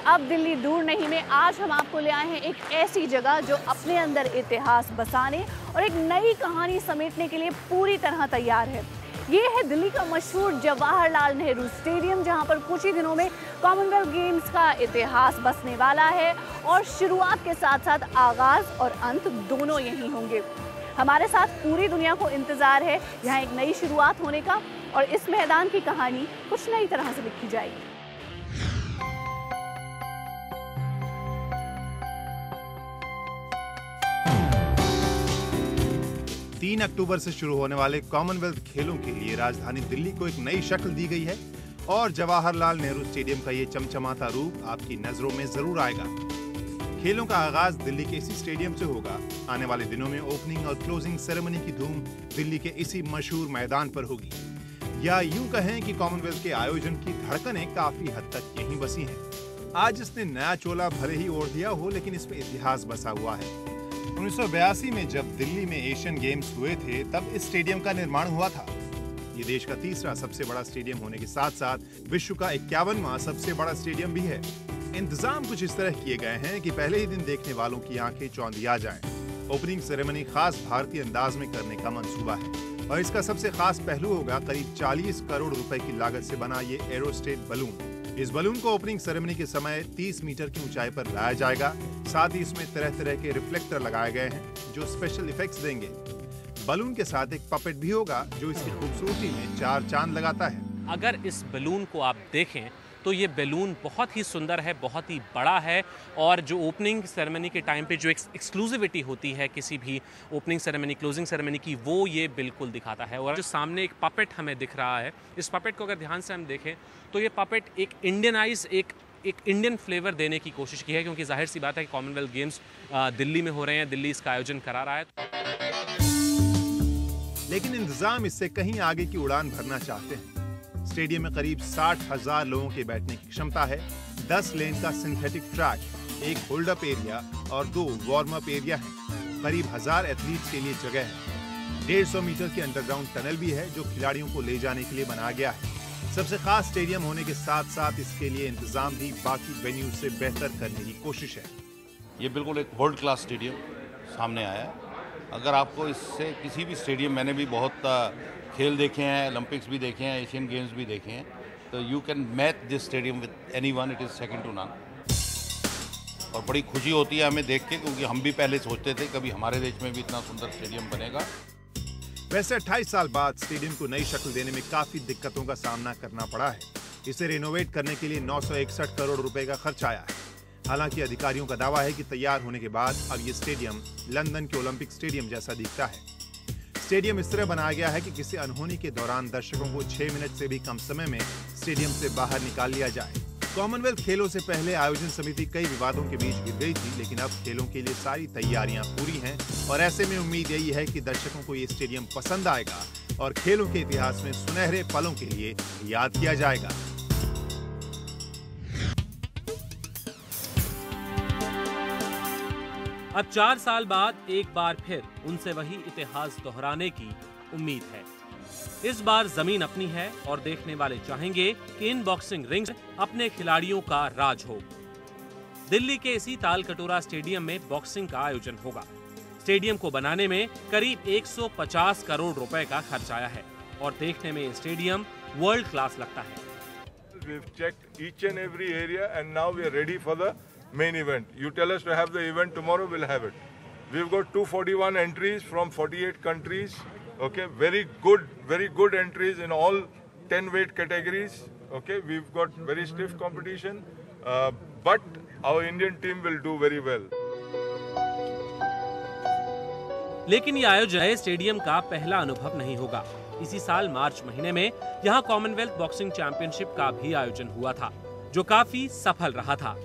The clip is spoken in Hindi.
अब दिल्ली दूर नहीं में आज हम आपको ले आए हैं एक ऐसी जगह जो अपने अंदर इतिहास बसाने और एक नई कहानी समेटने के लिए पूरी तरह तैयार है। ये है दिल्ली का मशहूर जवाहरलाल नेहरू स्टेडियम, जहां पर कुछ ही दिनों में कॉमनवेल्थ गेम्स का इतिहास बसने वाला है और शुरुआत के साथ साथ आगाज और अंत दोनों यहीं होंगे। हमारे साथ पूरी दुनिया को इंतजार है यहाँ एक नई शुरुआत होने का और इस मैदान की कहानी कुछ नई तरह से लिखी जाएगी। 3 अक्टूबर से शुरू होने वाले कॉमनवेल्थ खेलों के लिए राजधानी दिल्ली को एक नई शक्ल दी गई है और जवाहरलाल नेहरू स्टेडियम का ये चमचमाता रूप आपकी नजरों में जरूर आएगा। खेलों का आगाज दिल्ली के इसी स्टेडियम से होगा। आने वाले दिनों में ओपनिंग और क्लोजिंग सेरेमनी की धूम दिल्ली के इसी मशहूर मैदान पर होगी। या यूं कहें कि कॉमनवेल्थ के आयोजन की धड़कनें काफी हद तक यहीं बसी हैं। आज इसने नया चोला भले ही ओढ़ दिया हो, लेकिन इसमें इतिहास बसा हुआ है। 1982 में जब दिल्ली में एशियन गेम्स हुए थे, तब इस स्टेडियम का निर्माण हुआ था। ये देश का तीसरा सबसे बड़ा स्टेडियम होने के साथ साथ विश्व का 51वां सबसे बड़ा स्टेडियम भी है। इंतजाम कुछ इस तरह किए गए हैं कि पहले ही दिन देखने वालों की आंखें चौंधिया जाएं। ओपनिंग सेरेमनी खास भारतीय अंदाज में करने का मंसूबा है और इसका सबसे खास पहलू होगा करीब 40 करोड़ रुपए की लागत से बना ये एरोस्टेट बलून। इस बलून को ओपनिंग सेरेमनी के समय 30 मीटर की ऊंचाई पर लाया जाएगा। साथ ही इसमें तरह तरह के रिफ्लेक्टर लगाए गए हैं जो स्पेशल इफेक्ट्स देंगे। बलून के साथ एक पपेट भी होगा जो इसकी खूबसूरती में 4 चांद लगाता है। अगर इस बलून को आप देखें तो ये बलून बहुत ही सुंदर है, बहुत ही बड़ा है और जो ओपनिंग सेरेमनी के टाइम पे जो एक्सक्लूसिविटी होती है किसी भी ओपनिंग सेरेमनी क्लोजिंग सेरेमनी की, वो ये बिल्कुल दिखाता है। और जो सामने एक पपेट हमें दिख रहा है, इस पपेट को अगर ध्यान से हम देखें तो ये पपेट एक इंडियनाइज एक इंडियन फ्लेवर देने की कोशिश की है, क्योंकि जाहिर सी बात है कि कॉमनवेल्थ गेम्स दिल्ली में हो रहे हैं, दिल्ली इसका आयोजन करा रहा है। लेकिन इंतजाम इससे कहीं आगे की उड़ान भरना चाहते हैं। स्टेडियम में करीब 60,000 लोगों के बैठने की क्षमता है। 10 लेन का सिंथेटिक ट्रैक, एक होल्ड अप एरिया और 2 वार्म अप एरिया हैं। करीब 1000 एथलीट्स के लिए जगह है। 150 मीटर की अंडरग्राउंड टनल भी है जो खिलाड़ियों को ले जाने के लिए बनाया गया है। सबसे खास स्टेडियम होने के साथ साथ इसके लिए इंतजाम भी बाकी वेन्यू से बेहतर करने की कोशिश है। ये बिल्कुल एक वर्ल्ड क्लास स्टेडियम सामने आया है। अगर आपको इससे किसी भी स्टेडियम, मैंने भी बहुत खेल देखे हैं, ओलंपिक्स भी देखे हैं, एशियन गेम्स भी देखे हैं, तो you can match this stadium with anyone, it is second to none. और बड़ी खुशी होती है हमें देख के, क्योंकि हम भी पहले सोचते थे कभी हमारे देश में भी इतना सुंदर स्टेडियम बनेगा। वैसे 28 साल बाद स्टेडियम को नई शक्ल देने में काफी दिक्कतों का सामना करना पड़ा है। इसे रिनोवेट करने के लिए 961 करोड़ रुपए का खर्च आया है। हालांकि अधिकारियों का दावा है कि तैयार होने के बाद अब ये स्टेडियम लंदन के ओलंपिक स्टेडियम जैसा दिखता है। स्टेडियम इस तरह बनाया गया है कि किसी अनहोनी के दौरान दर्शकों को 6 मिनट से भी कम समय में स्टेडियम से बाहर निकाल लिया जाए। कॉमनवेल्थ खेलों से पहले आयोजन समिति कई विवादों के बीच गिर गई थी, लेकिन अब खेलों के लिए सारी तैयारियां पूरी हैं और ऐसे में उम्मीद यही है कि दर्शकों को ये स्टेडियम पसंद आएगा और खेलों के इतिहास में सुनहरे पलों के लिए याद किया जाएगा। अब 4 साल बाद एक बार फिर उनसे वही इतिहास दोहराने की उम्मीद है। इस बार जमीन अपनी है और देखने वाले चाहेंगे कि इन बॉक्सिंग रिंग्स अपने खिलाड़ियों का राज हो। दिल्ली के इसी तालकटोरा स्टेडियम में बॉक्सिंग का आयोजन होगा। स्टेडियम को बनाने में करीब 150 करोड़ रुपए का खर्च आया है और देखने में ये स्टेडियम वर्ल्ड क्लास लगता है। We've checked each and every area and now we are ready for the main event. You tell us to have the event tomorrow, we'll have it. We've got 241 entries from 48 countries. Okay, very good entries in all 10 weight categories. Okay, we've got very stiff competition, but our Indian team will do very well. लेकिन ये आयोजन स्टेडियम का पहला अनुभव नहीं होगा। इसी साल मार्च महीने में यहाँ कॉमनवेल्थ बॉक्सिंग चैंपियनशिप का भी आयोजन हुआ था, जो काफी सफल रहा था।